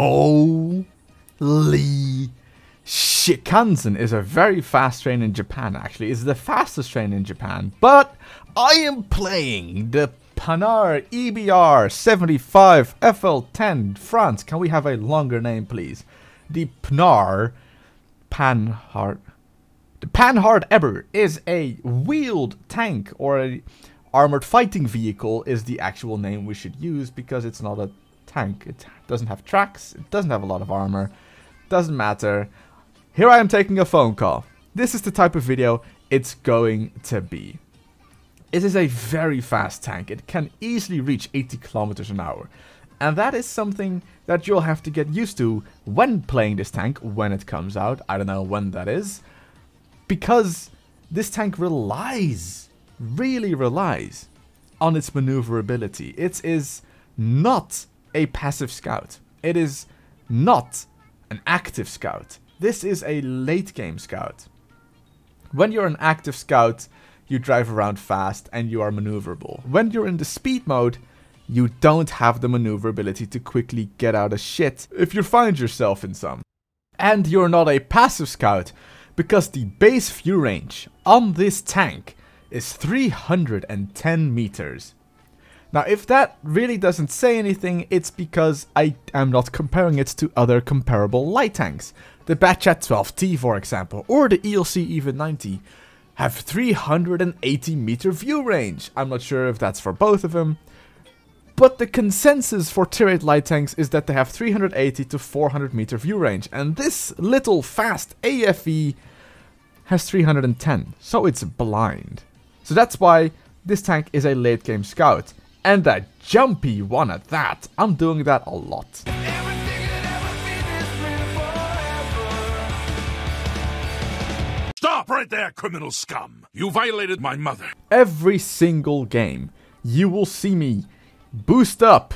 Holy Shikansen is a very fast train in Japan, actually. It's the fastest train in Japan. But I am playing the Panhard EBR 75 FL10 France. Can we have a longer name, please? The Panhard EBR is a wheeled tank, or a armored fighting vehicle is the actual name we should use, because it's not a tank. It doesn't have tracks, it doesn't have a lot of armor, doesn't matter. Here I am taking a phone call. This is the type of video it's going to be. It is a very fast tank. It can easily reach 80 kilometers an hour. And that is something that you'll have to get used to when playing this tank when it comes out. I don't know when that is. Because this tank really relies on its maneuverability. It is not a passive scout. It is not an active scout. This is a late game scout. When you're an active scout, you drive around fast and you are maneuverable. When you're in the speed mode, you don't have the maneuverability to quickly get out of shit if you find yourself in some. And you're not a passive scout, because the base view range on this tank is 310 meters. Now, if that really doesn't say anything, it's because I am not comparing it to other comparable light tanks. The Batchat 12T, for example, or the ELC Even 90 have 380 meter view range. I'm not sure if that's for both of them, but the consensus for tier 8 light tanks is that they have 380 to 400 meter view range, and this little fast AFV has 310, so it's blind. So that's why this tank is a late game scout, and a jumpy one at that. I'm doing that a lot. Stop right there, criminal scum! You violated my mother. Every single game, you will see me boost up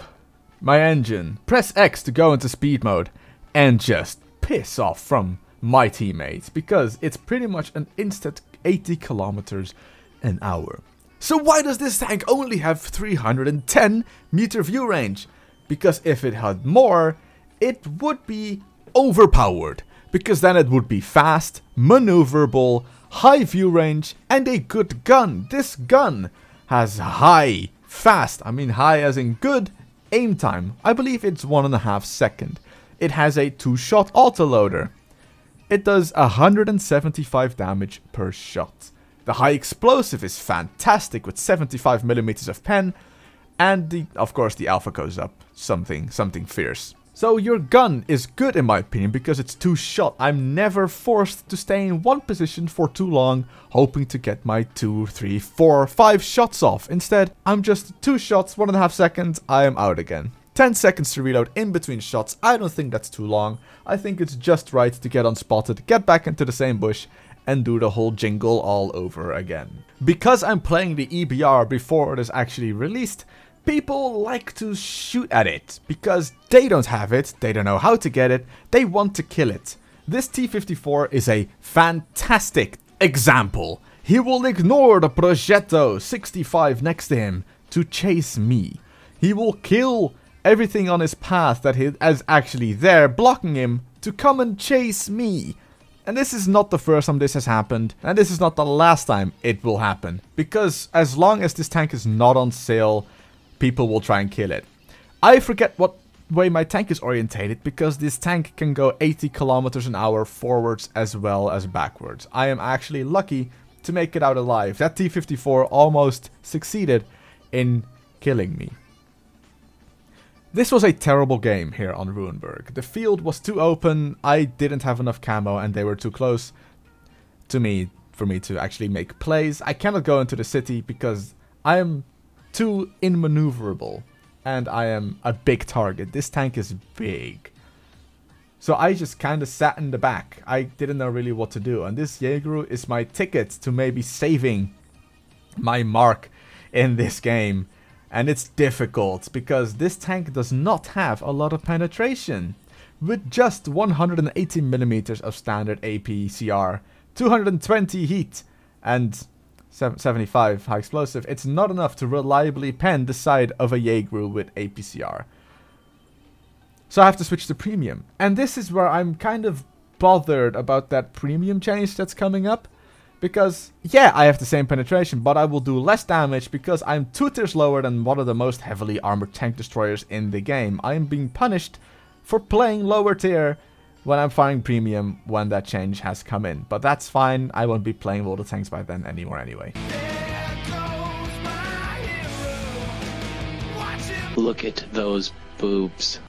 my engine, press X to go into speed mode, and just piss off from my teammates, because it's pretty much an instant 80 kilometers an hour. So why does this tank only have 310 meter view range? Because if it had more, it would be overpowered. Because then it would be fast, maneuverable, high view range, and a good gun. This gun has high as in good aim time. I believe it's 1.5 seconds. It has a 2-shot autoloader. It does 175 damage per shot. The high explosive is fantastic with 75 millimeters of pen, and of course the alpha goes up something fierce. So your gun is good in my opinion because it's 2-shot. I'm never forced to stay in one position for too long, hoping to get my 2, 3, 4, 5 shots off. Instead, I'm just 2 shots, 1.5 seconds, I am out again. 10 seconds to reload in between shots. I don't think that's too long. I think it's just right to get unspotted, get back into the same bush, and do the whole jingle all over again. Because I'm playing the EBR before it is actually released, people like to shoot at it, because they don't have it, they don't know how to get it, they want to kill it. This T-54 is a fantastic example. He will ignore the Progetto 65 next to him to chase me. He will kill everything on his path that is actually there, blocking him to come and chase me. And this is not the first time this has happened, and this is not the last time it will happen. Because as long as this tank is not on sale, people will try and kill it. I forget what way my tank is orientated, because this tank can go 80 kilometers an hour forwards as well as backwards. I am actually lucky to make it out alive. That T-54 almost succeeded in killing me. This was a terrible game here on Ruinberg. The field was too open, I didn't have enough camo, and they were too close to me for me to actually make plays. I cannot go into the city because I am too immaneuverable, and I am a big target. This tank is big. So I just kind of sat in the back. I didn't know really what to do, and this Jaeger is my ticket to maybe saving my mark in this game. And it's difficult because this tank does not have a lot of penetration. With just 180 millimeters of standard APCR, 220 heat, and 75 high explosive, it's not enough to reliably pen the side of a Jaeger with APCR. So I have to switch to premium. And this is where I'm kind of bothered about that premium change that's coming up. Because, yeah, I have the same penetration, but I will do less damage because I'm 2 tiers lower than one of the most heavily armored tank destroyers in the game. I am being punished for playing lower tier when I'm firing premium when that change has come in. But that's fine, I won't be playing all the tanks by then anymore anyway. Look at those boobs.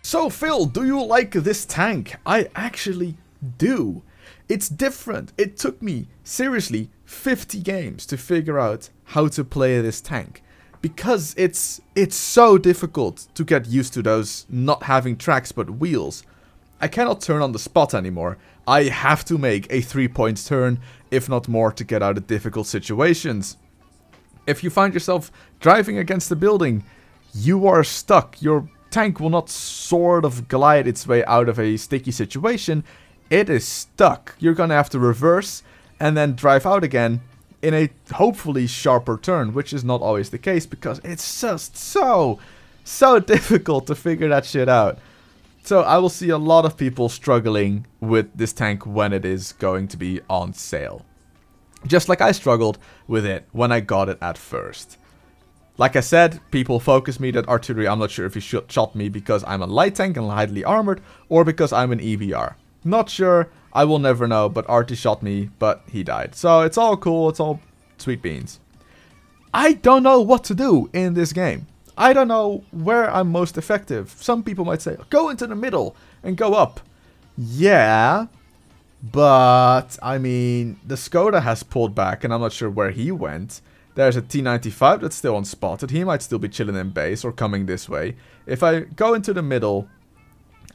So Phil, do you like this tank? I actually do. It's different. It took me, seriously, 50 games to figure out how to play this tank. Because it's so difficult to get used to those not having tracks but wheels. I cannot turn on the spot anymore. I have to make a 3-point turn, if not more, to get out of difficult situations. If you find yourself driving against a building, you are stuck. Your tank will not sort of glide its way out of a sticky situation. It is stuck. You're gonna have to reverse and then drive out again in a hopefully sharper turn, which is not always the case because it's just so difficult to figure that shit out. So I will see a lot of people struggling with this tank when it is going to be on sale. Just like I struggled with it when I got it at first. Like I said, people focus me that artillery. I'm not sure if he shot me because I'm a light tank and lightly armored or because I'm an EBR. Not sure, I will never know, but Artie shot me, but he died. So it's all cool, it's all sweet beans. I don't know what to do in this game. I don't know where I'm most effective. Some people might say, go into the middle and go up. Yeah, but I mean, the Skoda has pulled back and I'm not sure where he went. There's a T95 that's still unspotted. He might still be chilling in base or coming this way. If I go into the middle,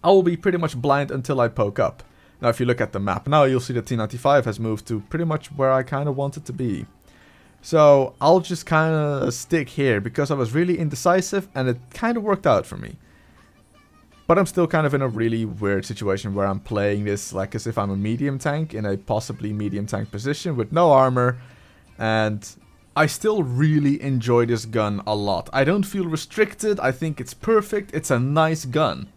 I will be pretty much blind until I poke up. Now if you look at the map now, you'll see the T95 has moved to pretty much where I kind of want it to be. So I'll just kind of stick here because I was really indecisive and it kind of worked out for me. But I'm still kind of in a really weird situation where I'm playing this like as if I'm a medium tank in a possibly medium tank position with no armor. And I still really enjoy this gun a lot. I don't feel restricted. I think it's perfect. It's a nice gun.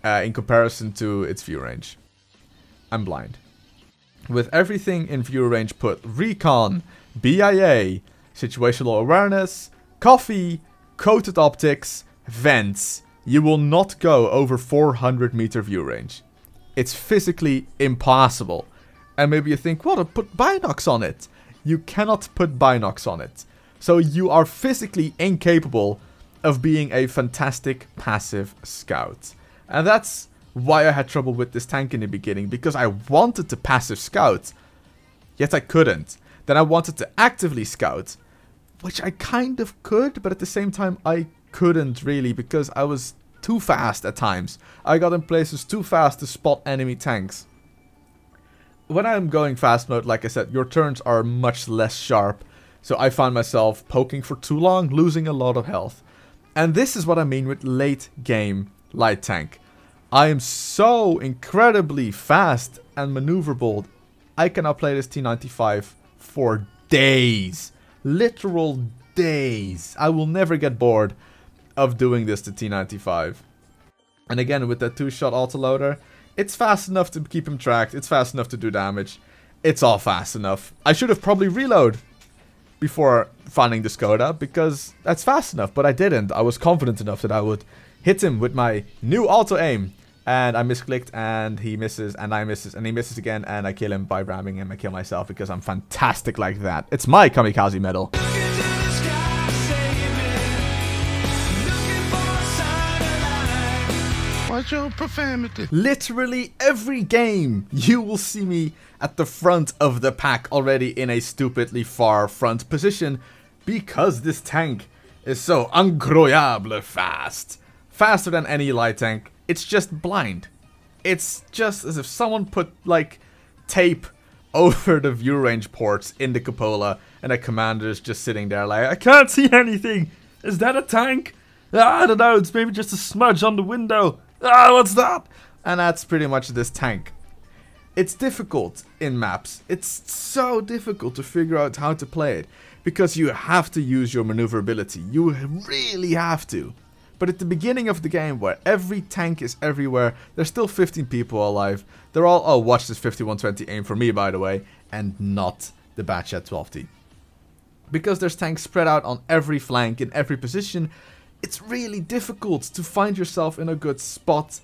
In comparison to its view range. I'm blind. With everything in view range put, recon, BIA, situational awareness, coffee, coated optics, vents, you will not go over 400 meter view range. It's physically impossible. And maybe you think, well, put binocs on it. You cannot put binocs on it. So you are physically incapable of being a fantastic passive scout. And that's why I had trouble with this tank in the beginning, because I wanted to passive scout, yet I couldn't. Then I wanted to actively scout, which I kind of could, but at the same time I couldn't really, because I was too fast at times. I got in places too fast to spot enemy tanks. When I'm going fast mode, like I said, your turns are much less sharp, so I found myself poking for too long, losing a lot of health. And this is what I mean with late game light tank. I am so incredibly fast and maneuverable. I can now play this T95 for days. Literal days. I will never get bored of doing this to T95. And again, with that 2-shot autoloader, it's fast enough to keep him tracked. It's fast enough to do damage. It's all fast enough. I should have probably reload before finding the Skoda, because that's fast enough, but I didn't. I was confident enough that I would hit him with my new auto aim, and I misclicked, and he misses, and I misses, and he misses again, and I kill him by ramming him. I kill myself because I'm fantastic like that. It's my kamikaze medal. What's your profanity? Literally every game you will see me at the front of the pack already in a stupidly far front position, because this tank is so incroyable fast. Faster than any light tank. It's just blind. It's just as if someone put like tape over the view range ports in the cupola and a commander's just sitting there like, I can't see anything. Is that a tank? I don't know, it's maybe just a smudge on the window. What's that? And that's pretty much this tank. It's difficult in maps. It's so difficult to figure out how to play it, because you have to use your maneuverability. You really have to. But at the beginning of the game, where every tank is everywhere, there's still 15 people alive. They're all, oh, watch this 5120 aim for me, by the way, and not the Batchat 12T. Because there's tanks spread out on every flank, in every position, it's really difficult to find yourself in a good spot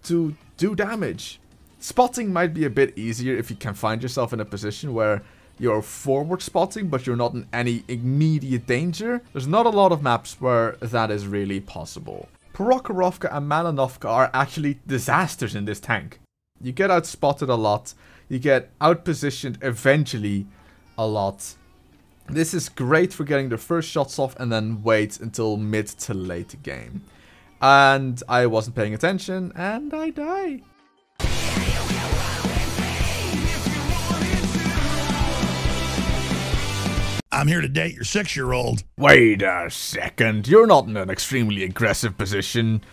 to do damage. Spotting might be a bit easier if you can find yourself in a position where you're forward spotting, but you're not in any immediate danger. There's not a lot of maps where that is really possible. Prokhorovka and Malinovka are actually disasters in this tank. You get outspotted a lot, you get outpositioned eventually a lot. This is great for getting the first shots off and then wait until mid to late game. And I wasn't paying attention and I die. I'm here to date your 6-year-old. Wait a second, you're not in an extremely aggressive position,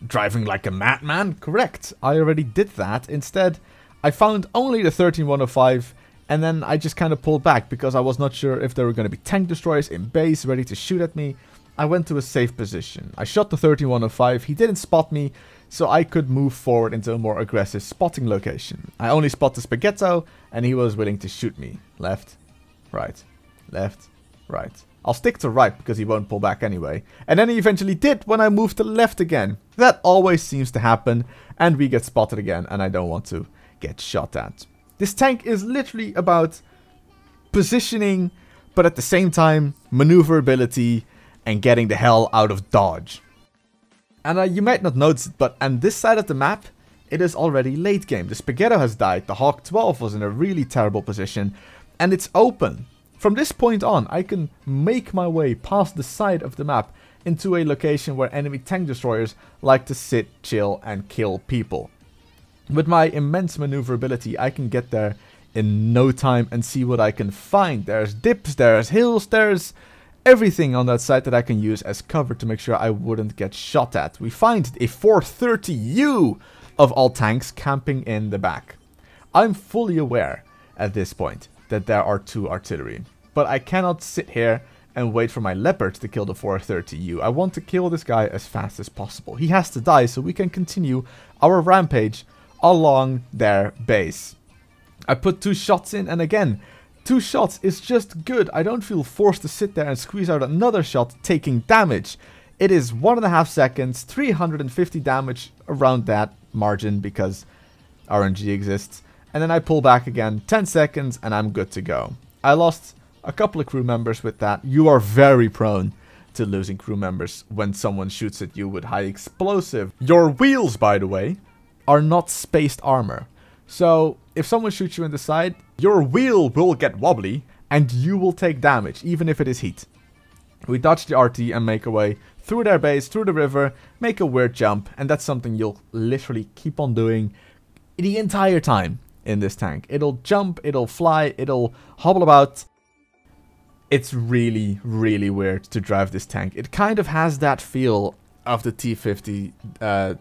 driving like a madman? Correct, I already did that. Instead, I found only the 13105, and then I just kind of pulled back because I was not sure if there were going to be tank destroyers in base ready to shoot at me. I went to a safe position. I shot the 13105, he didn't spot me, so I could move forward into a more aggressive spotting location. I only spot the Spaghetto, and he was willing to shoot me. Left, right. Left, right. I'll stick to right because he won't pull back anyway. And then he eventually did when I moved to left again. That always seems to happen. And we get spotted again and I don't want to get shot at. This tank is literally about positioning, but at the same time, maneuverability and getting the hell out of dodge. And you might not notice it, but on this side of the map, it is already late game. The Spaghetto has died, the Hawk 12 was in a really terrible position, and it's open. From this point on, I can make my way past the side of the map into a location where enemy tank destroyers like to sit, chill, and kill people. With my immense maneuverability, I can get there in no time and see what I can find. There's dips, there's hills, there's everything on that side that I can use as cover to make sure I wouldn't get shot at. We find a 430U of all tanks camping in the back. I'm fully aware at this point that there are 2 artillery. But I cannot sit here and wait for my Leopard to kill the 430U. I want to kill this guy as fast as possible. He has to die so we can continue our rampage along their base. I put 2 shots in, and again, 2 shots is just good. I don't feel forced to sit there and squeeze out another shot taking damage. It is 1.5 seconds, 350 damage around that margin because RNG exists. And then I pull back again, 10 seconds, and I'm good to go. I lost a couple of crew members with that. You are very prone to losing crew members when someone shoots at you with high explosive. Your wheels, by the way, are not spaced armor. So if someone shoots you in the side, your wheel will get wobbly, and you will take damage, even if it is heat. We dodge the RT and make our way through their base, through the river, make a weird jump, and that's something you'll literally keep on doing the entire time in this tank. It'll jump, it'll fly, it'll hobble about. It's really, really weird to drive this tank. It kind of has that feel of the T50 -2,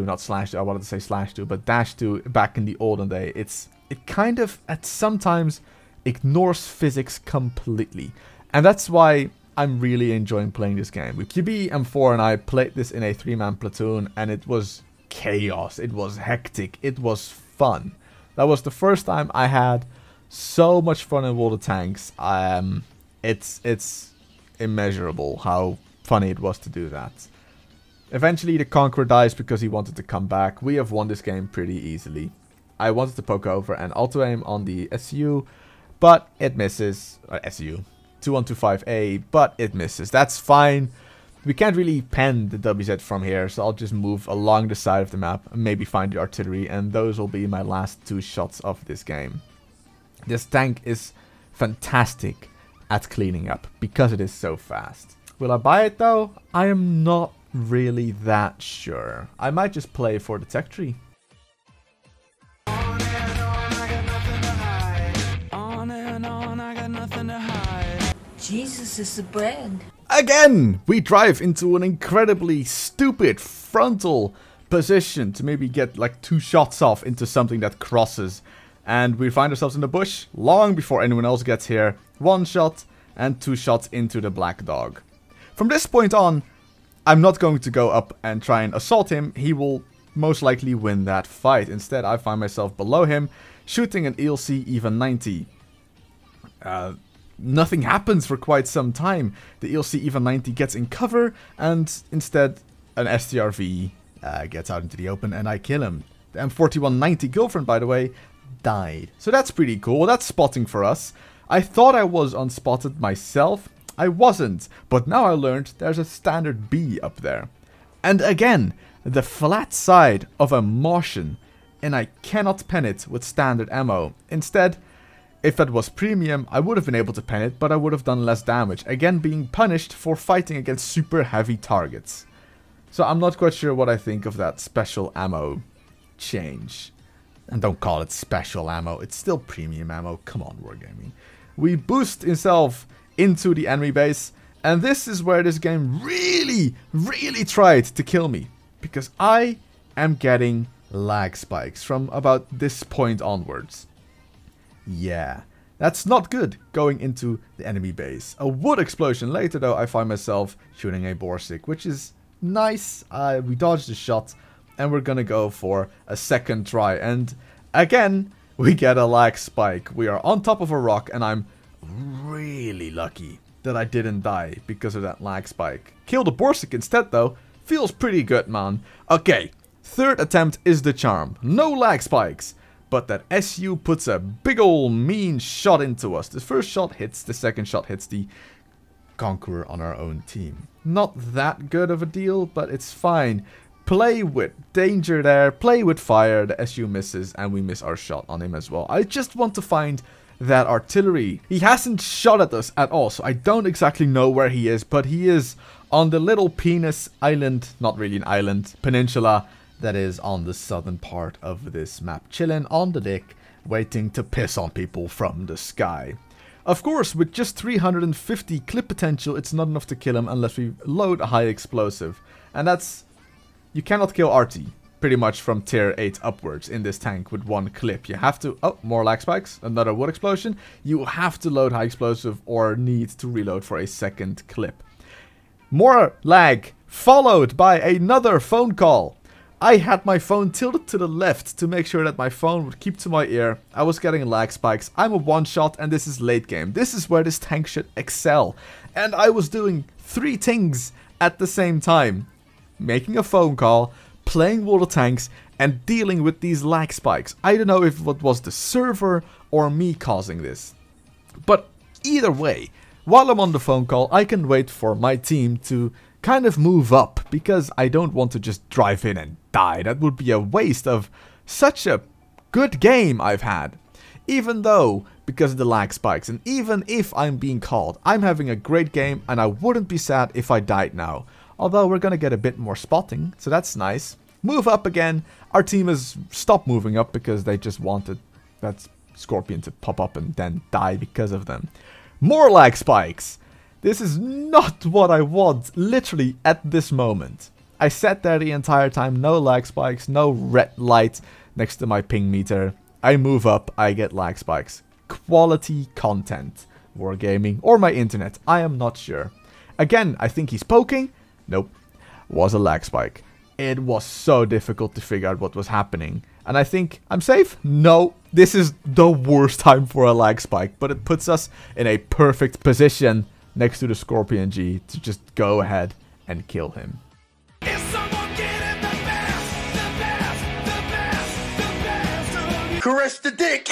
not /2, I wanted to say /2, but -2 back in the olden day. It kind of, at sometimes, ignores physics completely. And that's why I'm really enjoying playing this game. With QB, M4 and I played this in a 3-man platoon, and it was chaos. It was hectic. It was fun. That was the first time I had so much fun in World of Tanks. It's immeasurable how funny it was to do that. Eventually the Conqueror dies because he wanted to come back. We have won this game pretty easily. I wanted to poke over and auto-aim on the SU, but it misses. SU. 2125A, but it misses. That's fine. We can't really pen the WZ from here, so I'll just move along the side of the map and maybe find the artillery, and those will be my last 2 shots of this game. This tank is fantastic at cleaning up because it is so fast. Will I buy it though? I am not really that sure. I might just play for the tech tree. On and on, I got nothing to hide. On and on, I got nothing to hide. Jesus is the bread. Again, we drive into an incredibly stupid frontal position to maybe get like 2 shots off into something that crosses. And we find ourselves in the bush long before anyone else gets here. 1 shot and 2 shots into the black dog. From this point on, I'm not going to go up and try and assault him. He will most likely win that fight. Instead, I find myself below him, shooting an ELC even 90. Nothing happens for quite some time. The ELC even 90 gets in cover, and instead an STRV gets out into the open, and I kill him. The M4190 girlfriend, by the way, died. So that's pretty cool. That's spotting for us. I thought I was unspotted myself. I wasn't, but now I learned there's a standard B up there. And again, the flat side of a Martian, and I cannot pen it with standard ammo. Instead, if it was premium, I would have been able to pen it, but I would have done less damage. Again, being punished for fighting against super heavy targets. So I'm not quite sure what I think of that special ammo change. And don't call it special ammo, it's still premium ammo. Come on, Wargaming. We boost himself into the enemy base, and this is where this game really tried to kill me. Because I am getting lag spikes from about this point onwards. Yeah, that's not good going into the enemy base. A wood explosion later though, I find myself shooting a Borsig, which is nice. We dodged the shot, and we're gonna go for a second try. And again, we get a lag spike. We are on top of a rock, and I'm really lucky that I didn't die because of that lag spike. Killed a Borsig instead though. Feels pretty good, man. Okay, third attempt is the charm. No lag spikes. But that SU puts a big ol' mean shot into us. The first shot hits, the second shot hits the Conqueror on our own team. Not that good of a deal, but it's fine. Play with danger there, play with fire, the SU misses, and we miss our shot on him as well. I just want to find that artillery. He hasn't shot at us at all, so I don't exactly know where he is, but he is on the little penis island, not really an island, peninsula, that is on the southern part of this map, chilling on the deck, waiting to piss on people from the sky. Of course, with just 350 clip potential, it's not enough to kill him unless we load a high explosive. And that's... you cannot kill RT, pretty much from tier 8 upwards in this tank with one clip. You have to... oh, more lag spikes, another wood explosion. You have to load high explosive or need to reload for a second clip. More lag, followed by another phone call. I had my phone tilted to the left to make sure that my phone would keep to my ear. I was getting lag spikes. I'm a one-shot, and this is late game. This is where this tank should excel. And I was doing 3 things at the same time. Making a phone call, playing water tanks, and dealing with these lag spikes. I don't know if it was the server or me causing this. But either way, while I'm on the phone call, I can wait for my team to kind of move up, because I don't want to just drive in and die. That would be a waste of such a good game I've had. Even though, because of the lag spikes, and even if I'm being called, I'm having a great game, and I wouldn't be sad if I died now. Although we're gonna get a bit more spotting, so that's nice. Move up again. Our team has stopped moving up because they just wanted that Scorpion to pop up and then die because of them. More lag spikes! This is not what I want, literally, at this moment. I sat there the entire time, no lag spikes, no red light next to my ping meter. I move up, I get lag spikes. Quality content. Wargaming, or my internet, I am not sure. Again, I think he's poking. Nope. Was a lag spike. It was so difficult to figure out what was happening. And I think, I'm safe? No. This is the worst time for a lag spike, but it puts us in a perfect position next to the Scorpion G to just go ahead and kill him. Is someone getting the best, Caress the dick!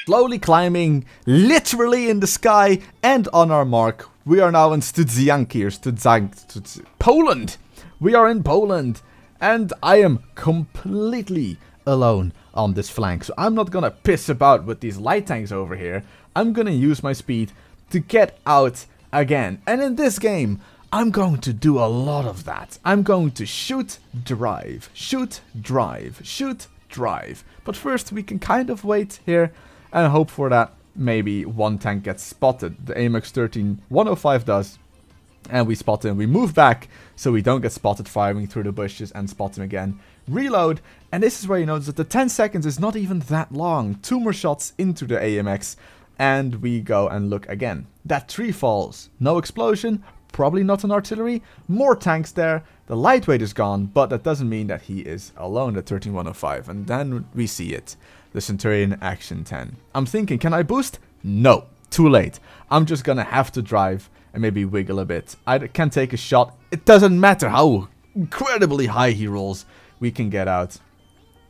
Slowly climbing, literally in the sky, and on our mark. We are now in Poland! We are in Poland! And I am completely alone on this flank. So I'm not gonna piss about with these light tanks over here. I'm gonna use my speed to get out again. And in this game, I'm going to do a lot of that. I'm going to shoot, drive, shoot, drive, shoot, drive. But first we can kind of wait here and hope for that maybe one tank gets spotted. The AMX 13105 does. And we spot him. We move back so we don't get spotted firing through the bushes and spot him again. Reload. And this is where you notice that the 10 seconds is not even that long. 2 more shots into the AMX. And we go and look again. That tree falls. No explosion. probably not an artillery. More tanks there. The lightweight is gone, but that doesn't mean that he is alone at 13105. And then we see it. The Centurion Action 10. I'm thinking, can I boost? No. Too late. I'm just gonna have to drive and maybe wiggle a bit. I can take a shot. It doesn't matter how incredibly high he rolls. We can get out.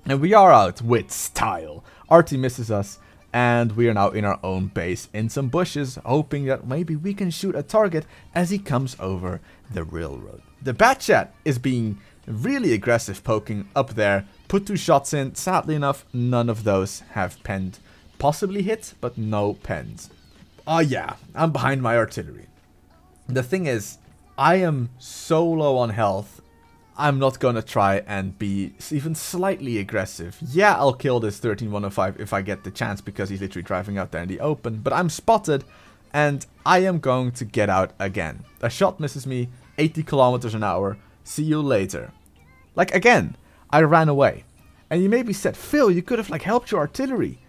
And we are out with style. Artie misses us. And we are now in our own base in some bushes, hoping that maybe we can shoot a target as he comes over the railroad. The Batchat is being really aggressive, poking up there. Put 2 shots in. Sadly enough, none of those have penned. Possibly hit, but no pens. Oh yeah, I'm behind my artillery. The thing is, I am so low on health. I'm not gonna try and be even slightly aggressive. Yeah, I'll kill this 13105 if I get the chance, because he's literally driving out there in the open. But I'm spotted, and I am going to get out again. A shot misses me, 80 kilometers an hour. See you later. Like, again, I ran away. And you maybe said, Phil, you could have like helped your artillery.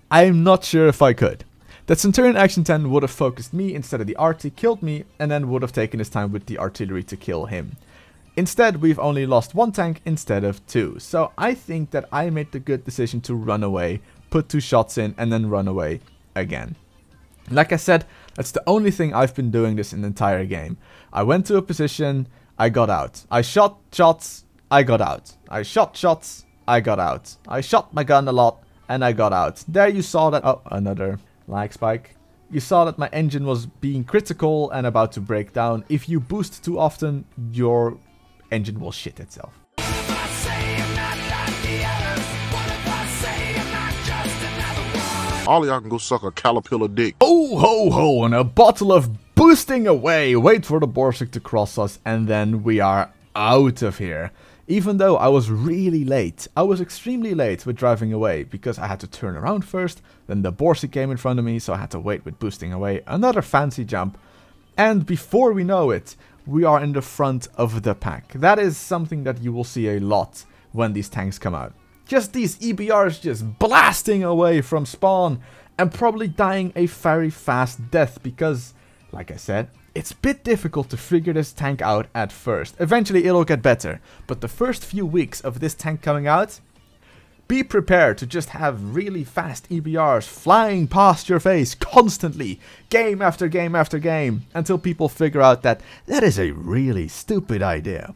I'm not sure if I could. That Centurion Action 10 would have focused me instead of the arty, killed me, and then would have taken his time with the artillery to kill him. Instead, we've only lost 1 tank instead of 2. So I think that I made the good decision to run away, put 2 shots in, and then run away again. Like I said, that's the only thing I've been doing this in the entire game. I went to a position, I got out. I shot shots, I got out. I shot shots, I got out. I shot my gun a lot, and I got out. There you saw that. Oh, another lag spike. You saw that my engine was being critical and about to break down. If you boost too often, your engine will shit itself. All y'all can go suck a caterpillar dick. Oh ho ho, and a bottle of boosting away. Wait for the Borsig to cross us, and then we are out of here. Even though I was really late, I was extremely late with driving away, because I had to turn around first, then the Borsig came in front of me, so I had to wait with boosting away. Another fancy jump, and before we know it, we are in the front of the pack. That is something that you will see a lot when these tanks come out. Just these EBRs just blasting away from spawn, and probably dying a very fast death, because, like I said, it's a bit difficult to figure this tank out at first. Eventually it'll get better, but the first few weeks of this tank coming out, be prepared to just have really fast EBRs flying past your face constantly, game after game after game, until people figure out that that is a really stupid idea.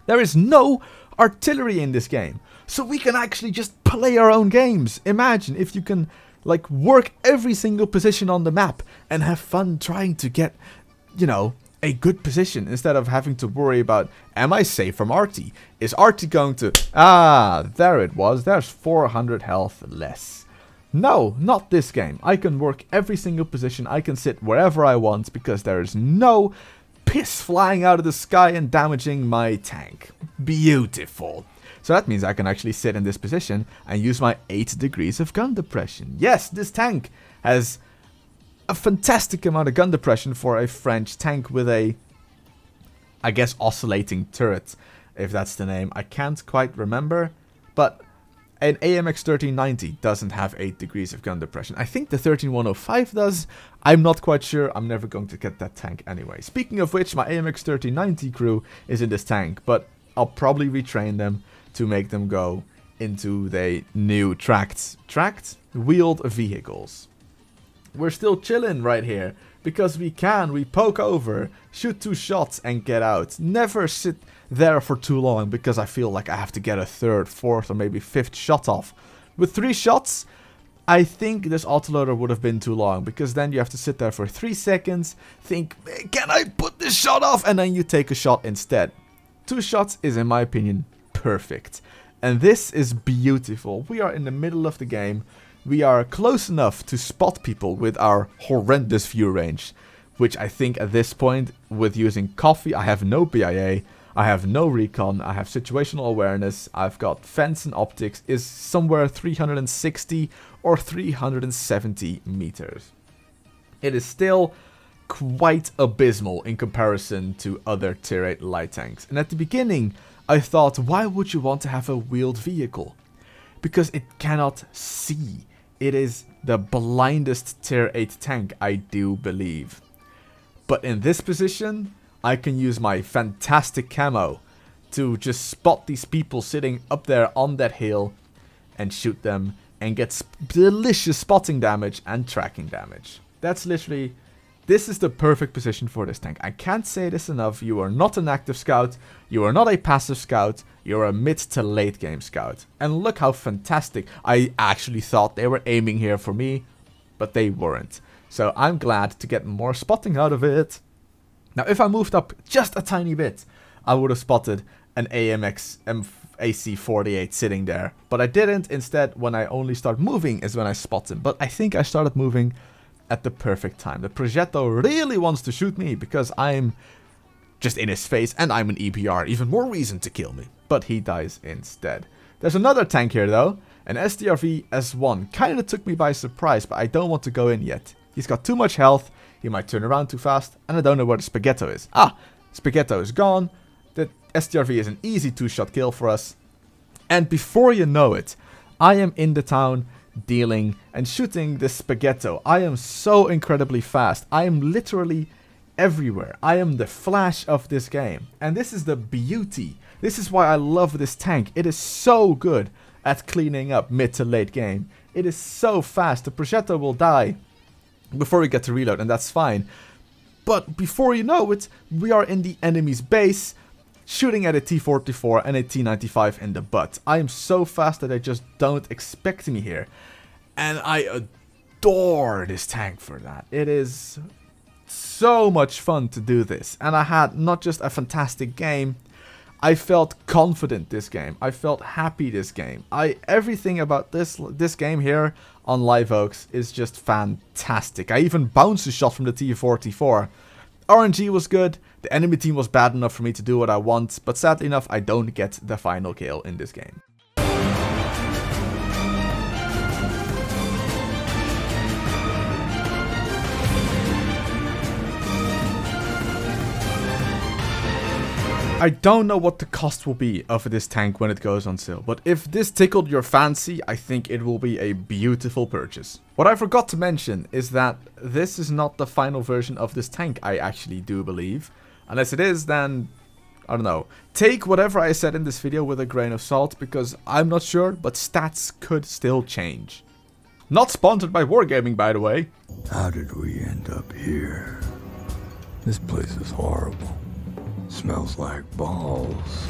There is no artillery in this game, so we can actually just play our own games. Imagine if you can like work every single position on the map and have fun trying to get, you know, a good position, instead of having to worry about, am I safe from Artie? Is Artie going to... Ah, there it was. There's 400 health less. No, not this game. I can work every single position. I can sit wherever I want, because there is no piss flying out of the sky and damaging my tank. Beautiful. So that means I can actually sit in this position and use my 8 degrees of gun depression. Yes, this tank has a fantastic amount of gun depression for a French tank with a, I guess, oscillating turret, if that's the name. I can't quite remember, but an AMX 1390 doesn't have 8 degrees of gun depression. I think the 13105 does. I'm not quite sure. I'm never going to get that tank anyway. Speaking of which, my AMX 1390 crew is in this tank, but I'll probably retrain them to make them go into the new tracked wheeled vehicles. We're still chilling right here, because we poke over, shoot 2 shots and get out. Never sit there for too long, because I feel like I have to get a 3rd, 4th or maybe 5th shot off. With 3 shots, I think this autoloader would have been too long, because then you have to sit there for 3 seconds, think, can I put this shot off? And then you take a shot instead. 2 shots is, in my opinion, perfect. And this is beautiful. We are in the middle of the game. We are close enough to spot people with our horrendous view range, which I think at this point, with using coffee, I have no BIA, I have no recon, I have situational awareness, I've got fence and optics, is somewhere 360 or 370 meters. It is still quite abysmal in comparison to other tier 8 light tanks. And at the beginning, I thought, why would you want to have a wheeled vehicle? Because it cannot see. It is the blindest tier 8 tank, I do believe. But in this position, I can use my fantastic camo to just spot these people sitting up there on that hill and shoot them and get delicious spotting damage and tracking damage. That's literally, this is the perfect position for this tank. I can't say this enough. You are not an active scout, you are not a passive scout, you're a mid to late game scout. And look how fantastic. I actually thought they were aiming here for me, but they weren't. So I'm glad to get more spotting out of it. Now if I moved up just a tiny bit, I would have spotted an AMX AC-48 sitting there. But I didn't. Instead, when I only start moving is when I spot him. But I think I started moving at the perfect time. The Progetto really wants to shoot me because I'm just in his face and I'm an EBR. Even more reason to kill me. But he dies instead. There's another tank here though. An STRV S1. Kinda took me by surprise, but I don't want to go in yet. He's got too much health. He might turn around too fast. And I don't know where the Spaghetto is. Ah! Spaghetto is gone. The STRV is an easy 2-shot kill for us. And before you know it, I am in the town dealing and shooting the Spaghetto. I am so incredibly fast. I am literally everywhere. I am the Flash of this game. And this is the beauty. This is why I love this tank. It is so good at cleaning up mid to late game. It is so fast. The Progetto will die before we get to reload, and that's fine. But before you know it, we are in the enemy's base, shooting at a T-44 and a T-95 in the butt. I am so fast that they just don't expect me here. And I adore this tank for that. It is so much fun to do this. And I had not just a fantastic game, I felt confident this game. I felt happy this game. Everything about this game here on Live Oaks is just fantastic. I even bounced a shot from the T-44. RNG was good. The enemy team was bad enough for me to do what I want, but sadly enough, I don't get the final kill in this game. I don't know what the cost will be of this tank when it goes on sale, but if this tickled your fancy, I think it will be a beautiful purchase. What I forgot to mention is that this is not the final version of this tank, I actually do believe. Unless it is, then, I don't know. Take whatever I said in this video with a grain of salt, because I'm not sure, but stats could still change. Not sponsored by Wargaming, by the way. How did we end up here? This place is horrible. Smells like balls.